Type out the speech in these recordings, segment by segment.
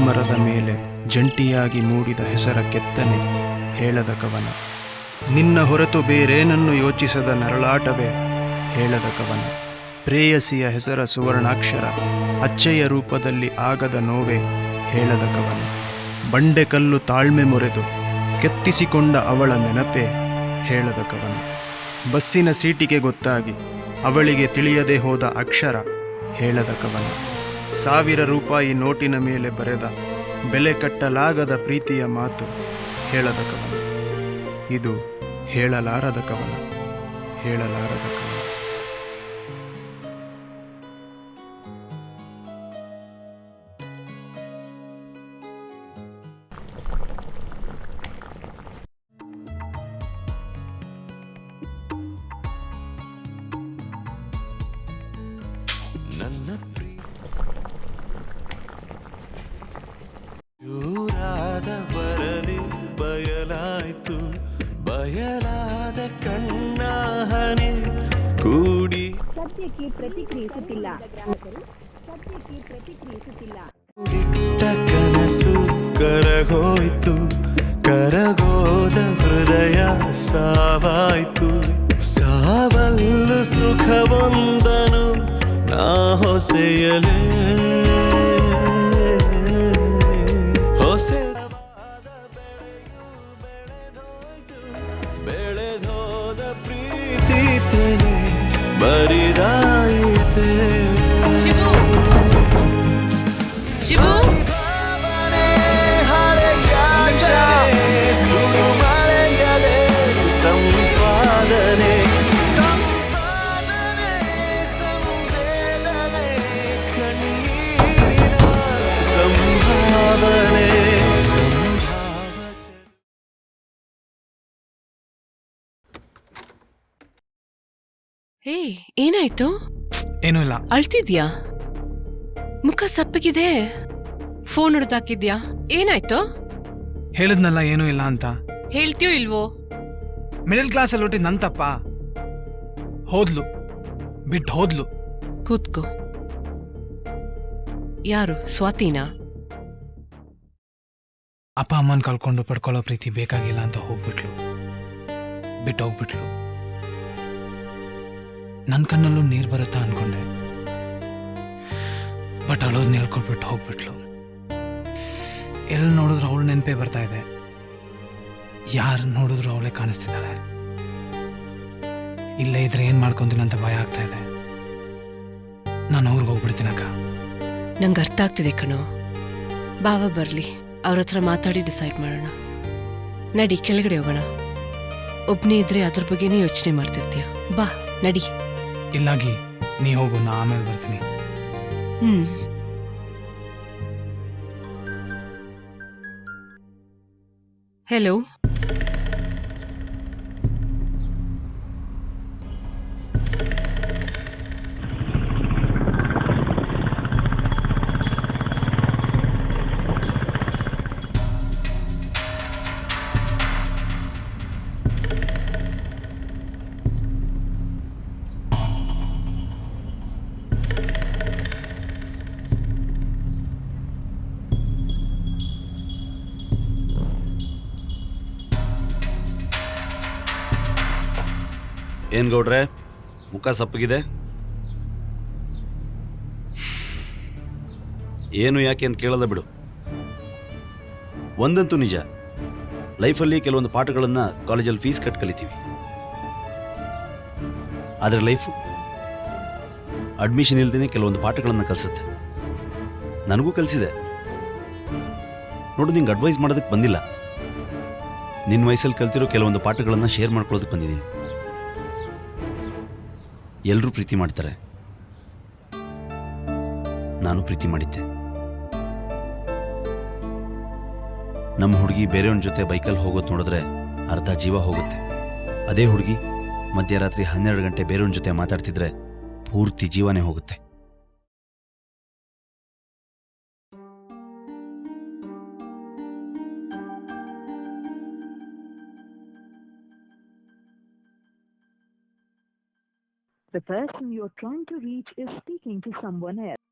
ಜೀವಮರದ ಮೇಲೆ ಜಂಟಿಯಾಗಿ ಮೂಡಿದ ಹೆಸರ ಕೆತ್ತನೆ ಹೇಳದ ಕವನ. ನಿನ್ನ ಹೊರತು ಬೇರೇನನ್ನು ಯೋಚಿಸದ ನರಳಾಟವೇ ಹೇಳದ ಕವನ. ಪ್ರೇಯಸಿಯ ಹೆಸರ ಸುವರ್ಣಾಕ್ಷರ ಅಚ್ಚೆಯ ರೂಪದಲ್ಲಿ ಆಗದ ನೋವೇ ಹೇಳದ ಕವನ. ಬಂಡೆಕಲ್ಲು ತಾಳ್ಮೆ ಮೊರೆದು ಕೆತ್ತಿಸಿಕೊಂಡ ಅವಳ ನೆನಪೇ ಹೇಳದ ಕವನ. ಬಸ್ಸಿನ ಸೀಟಿಗೆ ಗೊತ್ತಾಗಿ ಅವಳಿಗೆ ತಿಳಿಯದೆ ಹೋದ ಅಕ್ಷರ ಹೇಳದ ಕವನ. 1000 ರೂಪಾಯಿ ನೋಟಿನ ಮೇಲೆ ಬರೆದ ಬೆಲೆ ಕಟ್ಟಲಾಗದ ಪ್ರೀತಿಯ ಮಾತು ಹೇಳದ ಕವನ. ಇದು ಹೇಳಲಾರದ ಕವನ, ಹೇಳಲಾರದ ಕವನ. ನನ್ನ ಯೂರಾದ ಬರದಿ ಬಯಲಾಯ್ತು, ಬಯಲಾದ ಕಣ್ಣ ಹನಿ ಕೂಡಿ ಸದ್ಯಕ್ಕೆ ಪ್ರತಿಕ್ರಿಯಿಸುತ್ತಿಲ್ಲ. ಇಟ್ಟ ಕನಸು ಕರಗೋಯ್ತು, ಕರಗೋದ ಹೃದಯ ಸಾವಾಯ್ತು. ಸಾವಲ್ಲು ಸುಖವೊಂದನು ನಾ ಹೊಸೆಯಲೇ, ಹೊಸೆರವಾದ ಬೆಳೆಯು ಬೆಳೆದೋಯ್ತು, ಬೆಳೆದೋದ ಪ್ರೀತಿ ತೆನೆ ಬರಿದಾಯಿತೆ. ಶಿವು, ಭಾವನೆ ಹಳೆಯಾಕ್ಷಣೆ, ಸುಡು ಮಳೆಯದೆ ಸಂಪಾದನೆ, ಸಂಪಾದನೆ ಸಂವೇದನೆ, ಕಣ್ಣೀರಿನ ಸಂಭಾವನೆ, ಹೇ ಏನಾಯ್ತು? ಏನೂ ಇಲ್ಲ. ಅಳ್ತಿದ್ಯಾ? ಮುಖ ಸಪ್ಪಗಿದೆ. ಫೋನ್ ಹೊಡೆದಾಕಿದ್ಯಾ? ಏನಾಯ್ತು? ಹೇಳಿದ್ನಲ್ಲ ಏನೂ ಇಲ್ಲ ಅಂತ. ಹೇಳ್ತೀಯೋ ಇಲ್ವೋ? ಮಿಡಲ್ ಕ್ಲಾಸಲ್ಲಿ ಹುಟ್ಟಿದ್ ನನ್ ತಪ್ಪ. ಹೋದ್ಲು, ಬಿಟ್ಟು ಹೋದ್ಲು. ಕೂತ್ಕೋ. ಯಾರು? ಸ್ವಾತಿನಾ? ಅಪ್ಪ ಅಮ್ಮನ್ ಕಳ್ಕೊಂಡು ಪಡ್ಕೊಳ್ಳೋ ಪ್ರೀತಿ ಬೇಕಾಗಿಲ್ಲ ಅಂತ ಹೋಗ್ಬಿಟ್ಲು, ಬಿಟ್ಟು ಹೋಗ್ಬಿಟ್ಲು. ನನ್ನ ಕಣ್ಣಲ್ಲೂ ನೀರು ಬರುತ್ತಾ ಅನ್ಕೊಂಡೆ, ಬಟ್ ಅಳೋದ್ ನಿಲ್ಕೊಟ್ಬಿಟ್ಟು ಹೋಗ್ಬಿಟ್ಲು. ಎಲ್ಲಿ ನೋಡಿದ್ರು ಅವಳು ನೆನಪೇ ಬರ್ತಾ ಇದೆ, ಯಾರು ನೋಡಿದ್ರು ಅವಳೇ ಕಾಣಿಸ್ತಿದ್ದಾಳೆ. ಇಲ್ಲೇ ಇದ್ರೆ ಏನ್ ಮಾಡ್ಕೊಂತೀನಿ ಅಂತ ಭಯ ಆಗ್ತಾ ಇದೆ. ನಾನು ಊರಿಗೆ ಹೋಗ್ಬಿಡ್ತೀನಕ್ಕ. ನಂಗೆ ಅರ್ಥ ಆಗ್ತಿದೆ ಕಣೋ. ಬಾವ ಬರ್ಲಿ, ಅವ್ರ ಹತ್ರ ಮಾತಾಡಿ ಡಿಸೈಡ್ ಮಾಡೋಣ. ನಡಿ, ಕೆಳಗಡೆ ಹೋಗೋಣ. ಒಬ್ನೇ ಇದ್ರೆ ಅದ್ರ ಬಗ್ಗೆನೇ ಯೋಚನೆ ಮಾಡ್ತಿರ್ತೀಯ. ಬಾ ನಡಿ. ಇಲ್ಲಾಗಿ ನೀ ಹೋಗು, ನಾ ಆಮೇಲೆ ಬರ್ತೀನಿ. ಹೆಲೋ. ಏನ್ ಗೌಡ್ರೆ, ಮುಖ ಸಪ್ಪಗಿದೆ? ಏನು ಯಾಕೆ ಅಂತ ಕೇಳಲ್ಲ ಬಿಡು. ಒಂದಂತೂ ನಿಜ, ಲೈಫಲ್ಲಿ ಕೆಲವೊಂದು ಪಾಠಗಳನ್ನ ಕಾಲೇಜಲ್ಲಿ ಫೀಸ್ ಕಟ್ ಕಲಿತೀವಿ. ಆದರೆ ಲೈಫು ಅಡ್ಮಿಷನ್ ಇಲ್ದೇನೆ ಕೆಲವೊಂದು ಪಾಠಗಳನ್ನ ಕಲಿಸುತ್ತೆ. ನನಗೂ ಕಲಿಸಿದೆ ನೋಡು. ನಿಂಗೆ ಅಡ್ವೈಸ್ ಮಾಡೋದಕ್ಕೆ ಬಂದಿಲ್ಲ, ನಿನ್ನ ವಯಸ್ಸಲ್ಲಿ ಕಲ್ತಿರೋ ಕೆಲವೊಂದು ಪಾಠಗಳನ್ನ ಶೇರ್ ಮಾಡ್ಕೊಳ್ಳೋದಕ್ಕೆ ಬಂದಿದ್ದೀನಿ. ಎಲ್ಲರೂ ಪ್ರೀತಿ ಮಾಡ್ತಾರೆ, ನಾನು ಪ್ರೀತಿ ಮಾಡಿದ್ದೆ. ನಮ್ಮ ಹುಡುಗಿ ಬೇರೆಯವನ ಜೊತೆ ಬೈಕಲ್ಲಿ ಹೋಗೋದು ನೋಡಿದ್ರೆ ಅರ್ಧ ಜೀವ ಹೋಗುತ್ತೆ. ಅದೇ ಹುಡುಗಿ ಮಧ್ಯರಾತ್ರಿ 12 ಗಂಟೆ ಬೇರೆಯವನ ಜೊತೆ ಮಾತಾಡ್ತಿದ್ರೆ ಪೂರ್ತಿ ಜೀವನೇ ಹೋಗುತ್ತೆ. The person you're trying to reach is speaking to someone else.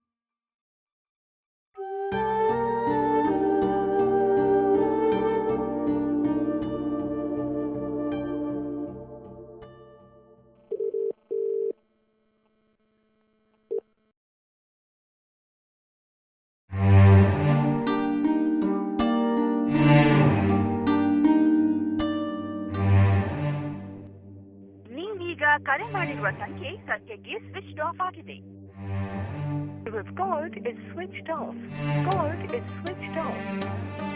ಮಾಡಿರುವ ಸಂಖ್ಯೆಗೆ ಸ್ವಿಚ್ ಆಫ್ ಆಗಿದೆ. Called is switched off. Called is switched off.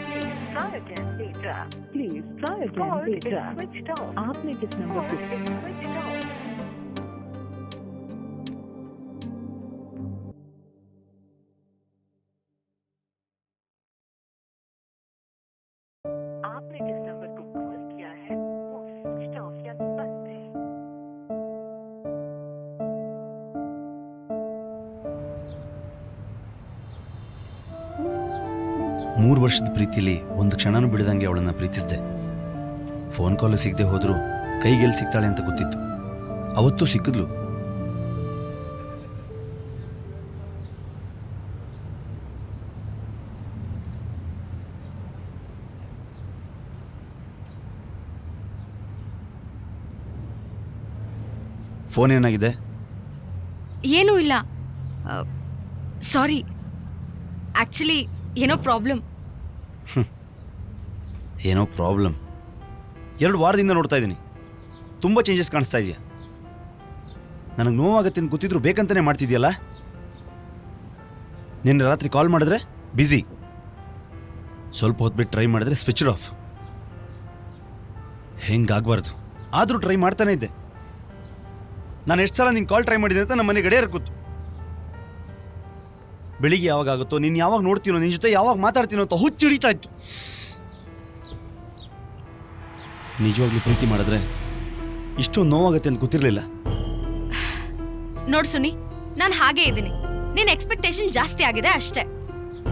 Please try again later. Please try again Called is later. switched off. आपने जिस number Called को is switched off. आपने जिस number को call किया है वो स्विच ऑफ या बंद है. ಮೂರು ವರ್ಷದ ಪ್ರೀತಿಲಿ ಒಂದು ಕ್ಷಣನೂ ಬಿಡದಂಗೆ ಅವಳನ್ನು ಪ್ರೀತಿಸಿದೆ. ಫೋನ್ ಕಾಲ್ ಸಿಗದೆ ಹೋದರೂ ಕೈಗೆಲ್ಲಿ ಸಿಗ್ತಾಳೆ ಅಂತ ಗೊತ್ತಿತ್ತು. ಅವತ್ತು ಸಿಕ್ಕಿದ್ಲು. ಫೋನ್ ಏನಾಗಿದೆ? ಏನೂ ಇಲ್ಲ. ಸಾರಿ, ಆ್ಯಕ್ಚುಲಿ ಏನೋ ಪ್ರಾಬ್ಲಮ್. ಏನೋ ಪ್ರಾಬ್ಲಮ್? 2 ವಾರದಿಂದ ನೋಡ್ತಾ ಇದ್ದೀನಿ. ತುಂಬ ಚೇಂಜಸ್ ಕಾಣಿಸ್ತಾ ಇದೆಯಾ? ನನಗೆ ನೋವಾಗತ್ತೆ ಅಂತ ಗೊತ್ತಿದ್ರು ಬೇಕಂತಲೇ ಮಾಡ್ತಿದ್ಯಲ್ಲ. ನಿನ್ನೆ ರಾತ್ರಿ ಕಾಲ್ ಮಾಡಿದ್ರೆ ಬ್ಯುಸಿ, ಸ್ವಲ್ಪ ಹೊತ್ತು ಬಿಟ್ಟು ಟ್ರೈ ಮಾಡಿದ್ರೆ ಸ್ವಿಚ್ ಆಫ್. ಹೆಂಗಾಗಬಾರ್ದು. ಆದರೂ ಟ್ರೈ ಮಾಡ್ತಾನೆ ಇದ್ದೆ. ನಾನು ಎಷ್ಟು ಸಲ ನಿಂಗೆ ಕಾಲ್ ಟ್ರೈ ಮಾಡಿದೆ ಅಂತ ನಮ್ಮ ಮನೆ ಗಡಿಯಾರ ಕೂತು. ಬೆಳಿಗ್ಗೆ ಯಾವಾಗ ಆಗುತ್ತೋ, ನೀನು ಯಾವಾಗ ನೋಡ್ತೀನೋ, ನಿನ್ನ ಜೊತೆ ಯಾವಾಗ ಮಾತಾಡ್ತೀನೋ ಅಂತ ಹುಚ್ಚು ಹಿಡಿತಾ ಇತ್ತು. ನಿಜವಾಗ್ಲೂ ಪ್ರೀತಿ ಮಾಡಿದ್ರೆ ಇಷ್ಟೊಂದು ನೋವಾಗತ್ತೆ ಅಂತ ಗೊತ್ತಿರಲಿಲ್ಲ. ನೋಡ್ ಸುನಿ, ನಾನು ಹಾಗೇ ಇದ್ದೀನಿ. ನಿನ್ನ ಎಕ್ಸ್ಪೆಕ್ಟೇಷನ್ ಜಾಸ್ತಿ ಆಗಿದೆ ಅಷ್ಟೇ.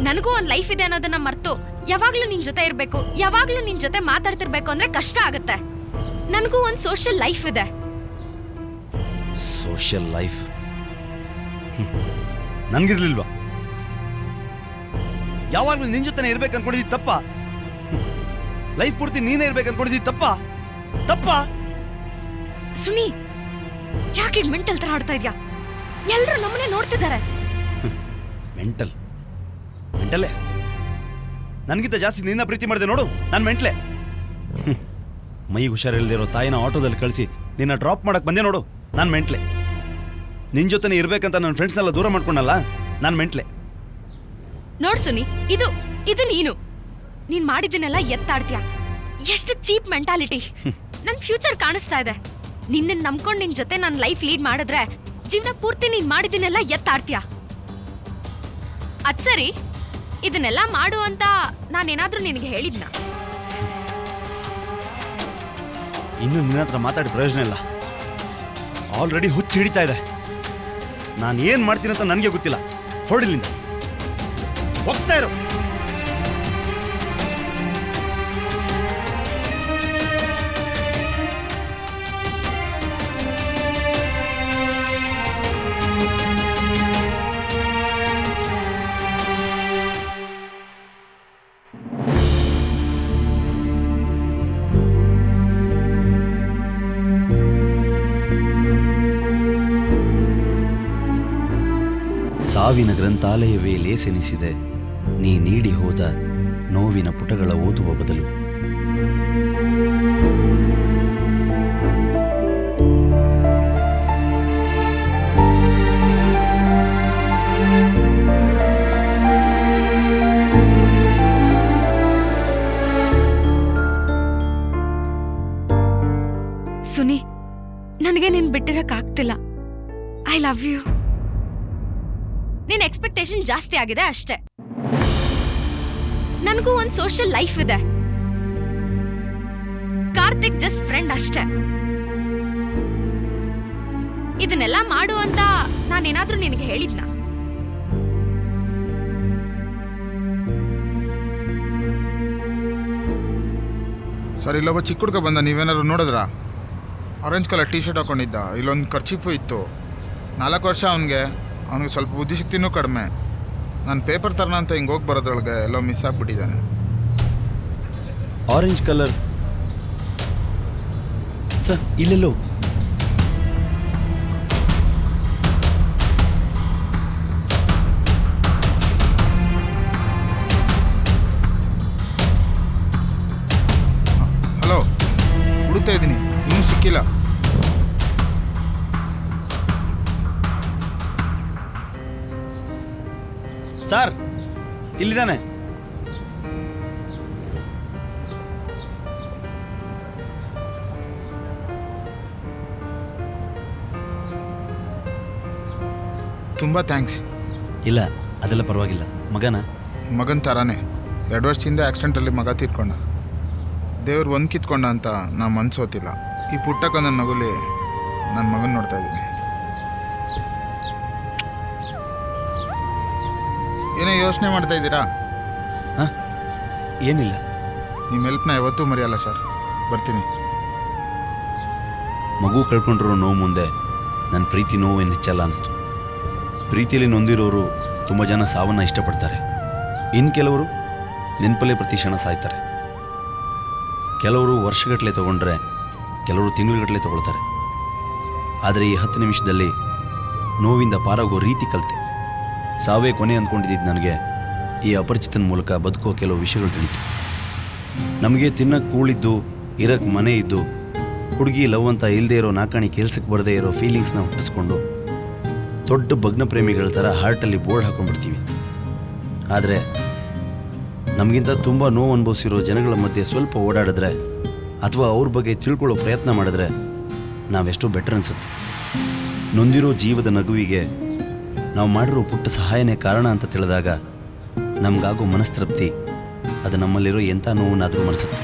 ನನಗೂ ಒಂದು ಲೈಫ್ ಇದೆ ಅನ್ನೋದನ್ನ ಮರ್ತು ಯಾವಾಗ್ಲೂ ನಿನ್ ಜೊತೆ ಇರಬೇಕು, ಯಾವಾಗ್ಲೂ ನಿನ್ ಜೊತೆ ಮಾತಾಡ್ತಿರ್ಬೇಕು ಅಂದ್ರೆ ಕಷ್ಟ ಆಗುತ್ತೆ. ನನಗೂ ಒಂದು ಸೋಷಿಯಲ್ ಲೈಫ್ ಇದೆ. ಸೋಷಿಯಲ್ ಲೈಫ್ ನನ್ಗಿರ್ಲಿಲ್ವಾ? ಯಾವಾಗ್ಲೂ ನಿನ್ ಜೊತೆನೇ ಇರ್ಬೇಕು ಅನ್ಕೊಂಡಿದ್ದು ತಪ್ಪ? ಲೈಫ್ ಪೂರ್ತಿ ನೀನೇ ಇರ್ಬೇಕು ಅನ್ಕೊಂಡಿದ್ದು ತಪ್ಪ? ಸುನಿ, ಯಾಕೆ ಮೆಂಟಲ್ ತರ ಆಡ್ತಾ ಇದ್ಯಾ? ಎಲ್ರು ನಮ್ಮನೆ ನೋಡ್ತಿದ್ದಾರೆ. ಮೆಂಟಲೇ? ನನ್ಗಿಂತ ಜಾಸ್ತಿ ನಿನ್ನ ಪ್ರೀತಿ ಮಾಡಿದೆ ನೋಡು, ನಾನು ಮೆಂಟ್ಲೆ. ಮೈಗೆ ಹುಷಾರಿಲ್ದಿರೋ ತಾಯಿನ ಆಟೋದಲ್ಲಿ ಕಳಿಸಿ ನಿನ್ನ ಡ್ರಾಪ್ ಮಾಡಕ್ ಬಂದೆ ನೋಡು, ನಾನು ಮೆಂಟ್ಲೆ. ನಿನ್ ಜೊತೆನೇ ಇರ್ಬೇಕಂತ ನನ್ನ ಫ್ರೆಂಡ್ಸ್ನೆಲ್ಲ ದೂರ ಮಾಡ್ಕೊಂಡಲ್ಲ, ನಾನು ಮೆಂಟ್ಲೆ. ನೋಡ್ ಸುನಿ, ಇದು ನೀನ್ ಮಾಡಿದ್ದನ್ನೆಲ್ಲ ಎತ್ತಾಡ್ತೀಯ. ಎಷ್ಟು ಚೀಪ್ ಮೆಂಟಾಲಿಟಿ. ನನ್ ಫ್ಯೂಚರ್ ಕಾಣಿಸ್ತಾ ಇದೆ. ನಿನ್ನ ನಂಬ್ಕೊಂಡು ನಿನ್ ಜೊತೆ ನನ್ನ ಲೈಫ್ ಲೀಡ್ ಮಾಡಿದ್ರೆ ಜೀವನ ಪೂರ್ತಿ ನೀನ್ ಮಾಡಿದ್ದನ್ನೆಲ್ಲ ಎತ್ತಾಡ್ತೀಯ. ಅದ್ ಸರಿ, ಇದನ್ನೆಲ್ಲ ಮಾಡು ಅಂತ ನಾನೇನಾದ್ರೂ ನಿನಗೆ ಹೇಳಿದ್ನ? ಇನ್ನು ನಿನ್ನ ಹತ್ರ ಮಾತಾಡಿ ಪ್ರಯೋಜನ ಇಲ್ಲ. ಆಲ್ರೆಡಿ ಹುಚ್ಚು ಹಿಡಿತಾ ಇದೆ. ನಾನು ಏನ್ ಮಾಡ್ತೀನಿ ಅಂತ ನನಗೆ ಗೊತ್ತಿಲ್ಲ. ಹೊರಡಿಲ್ಲಿಂದ, ಹೋಗ್ತಾ ಇರೋ. ಸಾವಿನ ಗ್ರಂಥಾಲಯವೇ ಲೇಸೆನಿಸಿದೆ ನೀ ನೀಡಿ ಹೋದ ನೋವಿನ ಪುಟಗಳ ಓದುವ ಬದಲು. ಸುನಿ, ನನಗೆ ನೀನ್ ಬಿಟ್ಟಿರಕ್ಕಾಗ್ತಿಲ್ಲ. I love you. ನಿನ್ ಎಕ್ಸ್ಪೆಕ್ಟೇಷನ್ ಜಾಸ್ತಿ ಆಗಿದೆ ಅಷ್ಟೇ. ನನಗೂ ಒಂದು ಸೋಷಿಯಲ್ ಲೈಫ್ ಇದೆ. ಕಾರ್ತಿಕ್ ಜಸ್ಟ್ ಫ್ರೆಂಡ್ ಅಷ್ಟೇ. ಇದನ್ನೆಲ್ಲ ಮಾಡು ಅಂತ ನಾನೇನಾದ್ರೂ ನಿನಗೆ ಹೇಳಿದ್ನ? ಸರ್, ಇಲ್ಲೊಬ್ಬ ಚಿಕ್ಕ ಹುಡುಗ ಬಂದ, ನೀವೇನಾದ್ರು ನೋಡಿದ್ರಾ? ಆರೆಂಜ್ ಕಲರ್ ಟೀ ಶರ್ಟ್ ಹಾಕೊಂಡಿದ್ದ, ಇಲ್ಲೊಂದು ಖರ್ಚೀಫು ಇತ್ತು. 4 ವರ್ಷ ಅವನಿಗೆ ಸ್ವಲ್ಪ ಬುದ್ಧಿಶಕ್ತಿನೂ ಕಡಿಮೆ. ನಾನು ಪೇಪರ್ ತರೋಣ ಅಂತ ಹಿಂಗೆ ಹೋಗಿ ಬರೋದ್ರೊಳಗೆ ಎಲ್ಲೋ ಮಿಸ್ ಆಗಿಬಿಟ್ಟಿದ್ದಾನೆ. ಆರೆಂಜ್ ಕಲರ್ ಸರ್, ಇಲ್ಲೆಲ್ಲೋ. ಹಲೋ, ಹುಡುಕ್ತಾ ಇದ್ದೀನಿ, ಇನ್ನೂ ಸಿಕ್ಕಿಲ್ಲ. ಸರ್ ಇಲ್ಲಿದ್ದಾನೆ. ತುಂಬ ಥ್ಯಾಂಕ್ಸ್. ಇಲ್ಲ ಅದೆಲ್ಲ ಪರವಾಗಿಲ್ಲ. ಮಗನ ಮಗನ ಥರಾನೇ 2 ವರ್ಷದಿಂದ ಆಕ್ಸಿಡೆಂಟಲ್ಲಿ ಮಗ ತೀರ್ಕೊಂಡ. ದೇವ್ರು ಒಂದು ಕಿತ್ಕೊಂಡ ಅಂತ ನಾ ಮನ್ಸೋತಿಲ್ಲ. ಈ ಪುಟ್ಟಕ್ಕ ನನ್ನ ನಗುಲಿ ನನ್ನ ಮಗನ ನೋಡ್ತಾ ಇದ್ದೀನಿ. ಏನೋ ಯೋಚನೆ ಮಾಡ್ತಾ ಇದ್ದೀರಾ? ಹಾಂ ಏನಿಲ್ಲ. ನಿಮ್ಮ ಹೆಲ್ಪ್ನ ಯಾವತ್ತೂ ಮರೆಯಲ್ಲ ಸರ್. ಬರ್ತೀನಿ. ಮಗು ಕಳ್ಕೊಂಡಿರೋ ನೋವು ಮುಂದೆ ನನ್ನ ಪ್ರೀತಿ ನೋವು ಏನು ಹೆಚ್ಚಲ್ಲ ಅನಿಸ್ತು. ಪ್ರೀತಿಯಲ್ಲಿ ನೊಂದಿರೋರು ತುಂಬ ಜನ ಸಾವನ್ನು ಇಷ್ಟಪಡ್ತಾರೆ. ಇನ್ನು ಕೆಲವರು ನೆನಪಲ್ಲೇ ಪ್ರತಿ ಕ್ಷಣ ಸಾಯ್ತಾರೆ. ಕೆಲವರು ವರ್ಷಗಟ್ಟಲೆ ತಗೊಂಡ್ರೆ, ಕೆಲವರು ತಿಂಗಳುಗಟ್ಟಲೆ ತಗೊಳ್ತಾರೆ. ಆದರೆ ಈ 10 ನಿಮಿಷದಲ್ಲಿ ನೋವಿಂದ ಪಾರಾಗೋ ರೀತಿ ಕಲಿತೆ. ಸಾವೇ ಕೊನೆ ಅಂದ್ಕೊಂಡಿದ್ದು ನನಗೆ ಈ ಅಪರಿಚಿತನ ಮೂಲಕ ಬದುಕೋ ಕೆಲವು ವಿಷಯಗಳು ತಿಳಿತು. ನಮಗೆ ತಿನ್ನಕ್ಕೆ ಕೂಳಿದ್ದು, ಇರಕ್ಕೆ ಮನೆ ಇದ್ದು, ಹುಡುಗಿ ಲವ್ ಅಂತ ಇಲ್ಲದೆ ಇರೋ ನಾಕಾಣಿ ಕೆಲ್ಸಕ್ಕೆ ಬರದೇ ಇರೋ ಫೀಲಿಂಗ್ಸ್ನ ಹುಟ್ಟಿಸ್ಕೊಂಡು ದೊಡ್ಡ ಭಗ್ನ ಪ್ರೇಮಿಗಳ ಥರ ಹಾರ್ಟಲ್ಲಿ ಬೋರ್ಡ್ ಹಾಕೊಂಡ್ಬಿಡ್ತೀವಿ. ಆದರೆ ನಮಗಿಂತ ತುಂಬ ನೋವು ಅನುಭವಿಸಿರೋ ಜನಗಳ ಮಧ್ಯೆ ಸ್ವಲ್ಪ ಓಡಾಡಿದ್ರೆ ಅಥವಾ ಅವ್ರ ಬಗ್ಗೆ ತಿಳ್ಕೊಳ್ಳೋ ಪ್ರಯತ್ನ ಮಾಡಿದ್ರೆ ನಾವೆಷ್ಟೋ ಬೆಟರ್ ಅನಿಸುತ್ತೆ. ನೊಂದಿರೋ ಜೀವದ ನಗುವಿಗೆ ನಾವು ಮಾಡಿರೋ ಪುಟ್ಟ ಸಹಾಯನೇ ಕಾರಣ ಅಂತ ತಿಳಿದಾಗ ನಮಗಾಗೋ ಮನಸ್ತೃಪ್ತಿ ಅದು ನಮ್ಮಲ್ಲಿರೋ ಎಂಥ ನೋವನ್ನಾದರೂ ಮರೆಸುತ್ತೆ.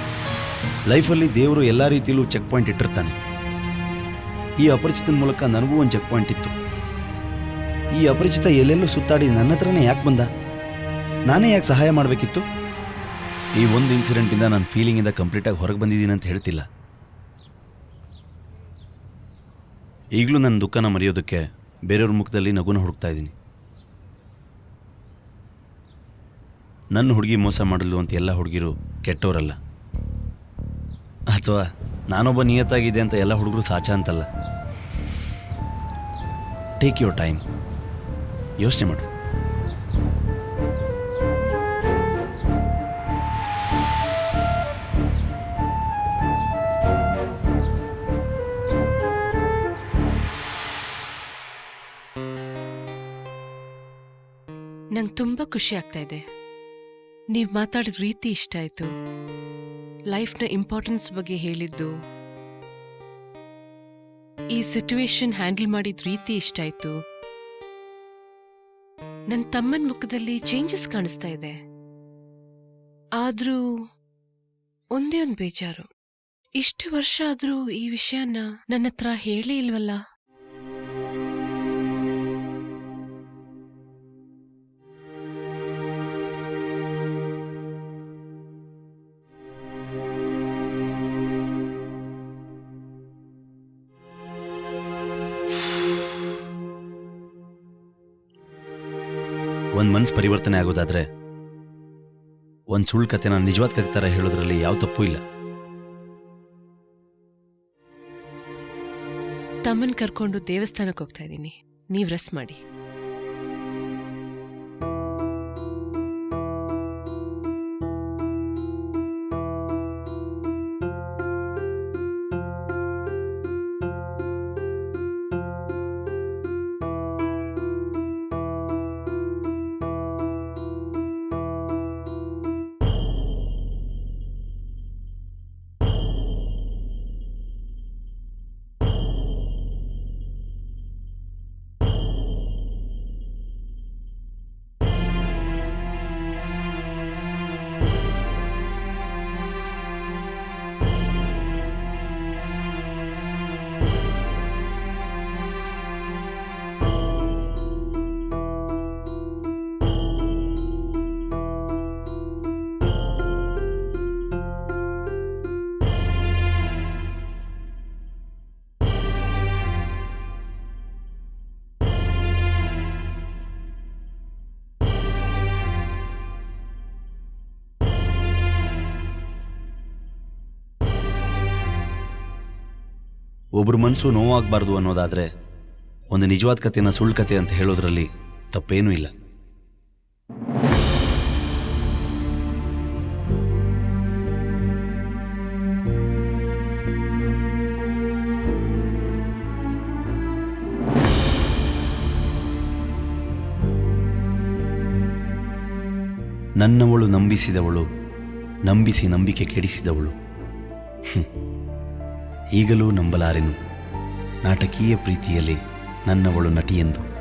ಲೈಫಲ್ಲಿ ದೇವರು ಎಲ್ಲ ರೀತಿಯಲ್ಲೂ ಚೆಕ್ ಪಾಯಿಂಟ್ ಇಟ್ಟಿರ್ತಾನೆ. ಈ ಅಪರಿಚಿತನ ಮೂಲಕ ನನಗೂ ಒಂದು ಚೆಕ್ ಪಾಯಿಂಟ್ ಇತ್ತು. ಈ ಅಪರಿಚಿತ ಎಲ್ಲೆಲ್ಲೂ ಸುತ್ತಾಡಿ ನನ್ನ ಹತ್ರನೇ ಯಾಕೆ ಬಂದ? ನಾನೇ ಯಾಕೆ ಸಹಾಯ ಮಾಡಬೇಕಿತ್ತು? ಈ ಒಂದು ಇನ್ಸಿಡೆಂಟಿಂದ ನಾನು ಫೀಲಿಂಗಿಂದ ಕಂಪ್ಲೀಟಾಗಿ ಹೊರಗೆ ಬಂದಿದ್ದೀನಿ ಅಂತ ಹೇಳ್ತಿಲ್ಲ. ಈಗಲೂ ನನ್ನ ದುಃಖನ ಮರೆಯೋದಕ್ಕೆ ಬೇರೆಯವ್ರ ಮುಖದಲ್ಲಿ ನಗುನ ಹುಡುಕ್ತಾ ಇದ್ದೀನಿ. ನನ್ನ ಹುಡುಗಿ ಮೋಸ ಮಾಡಲು ಅಂತ ಎಲ್ಲ ಹುಡುಗಿರು ಕೆಟ್ಟವರಲ್ಲ, ಅಥವಾ ನಾನೊಬ್ಬ ನಿಯತ್ತಾಗಿದೆ ಅಂತ ಎಲ್ಲ ಹುಡುಗರು ಸಾಚ ಅಂತಲ್ಲ. ಟೇಕ್ ಯುವರ್ ಟೈಮ್, ಯೋಚನೆ ಮಾಡು. ನಂಗೆ ತುಂಬ ಖುಷಿ ಆಗ್ತಾ ಇದೆ. ನೀವು ಮಾತಾಡಿದ ರೀತಿ ಇಷ್ಟ ಆಯಿತು. ಲೈಫ್ನ ಇಂಪಾರ್ಟೆನ್ಸ್ ಬಗ್ಗೆ ಹೇಳಿದ್ದು, ಈ ಸಿಚುವೇಶನ್ ಹ್ಯಾಂಡಲ್ ಮಾಡಿದ ರೀತಿ ಇಷ್ಟ ಆಯಿತು. ನನ್ನ ತಮ್ಮನ ಮುಖದಲ್ಲಿ ಚೇಂಜಸ್ ಕಾಣಿಸ್ತಾ ಇದೆ. ಆದರೂ ಒಂದೇ ಒಂದು ಬೇಜಾರು, ಇಷ್ಟು ವರ್ಷ ಆದರೂ ಈ ವಿಷಯನ ನನ್ನ ಹತ್ರ ಹೇಳೇ ಇಲ್ವಲ್ಲ. ಒಂದು ಮನಸ್ಸು ಪರಿವರ್ತನೆ ಆಗೋದಾದ್ರೆ ಒಂದು ಸುಳ್ಳು ಕಥೆನ ನಿಜವಾದ ಕಥೆ ಥರ ಹೇಳೋದ್ರಲ್ಲಿ ಯಾವ ತಪ್ಪು ಇಲ್ಲ. ತಮ್ಮನ್ ಕರ್ಕೊಂಡು ದೇವಸ್ಥಾನಕ್ಕೆ ಹೋಗ್ತಾ ಇದ್ದೀನಿ, ನೀವು ರೆಸ್ಟ್ ಮಾಡಿ. ಒಬ್ಬರ ಮನಸ್ಸು ನೋವಾಗಬಾರ್ದು ಅನ್ನೋದಾದರೆ ಒಂದು ನಿಜವಾದ ಕಥೆನ ಸುಳ್ಳು ಕಥೆ ಅಂತ ಹೇಳೋದ್ರಲ್ಲಿ ತಪ್ಪೇನೂ ಇಲ್ಲ. ನನ್ನವಳು ನಂಬಿಸಿದವಳು, ನಂಬಿಸಿ ನಂಬಿಕೆ ಕೆಡಿಸಿದವಳು. ಈಗಲೂ ನಂಬಲಾರೆನು ನಾಟಕೀಯ ಪ್ರೀತಿಯಲ್ಲಿ ನನ್ನವಳು ನಟಿಯೆಂದು.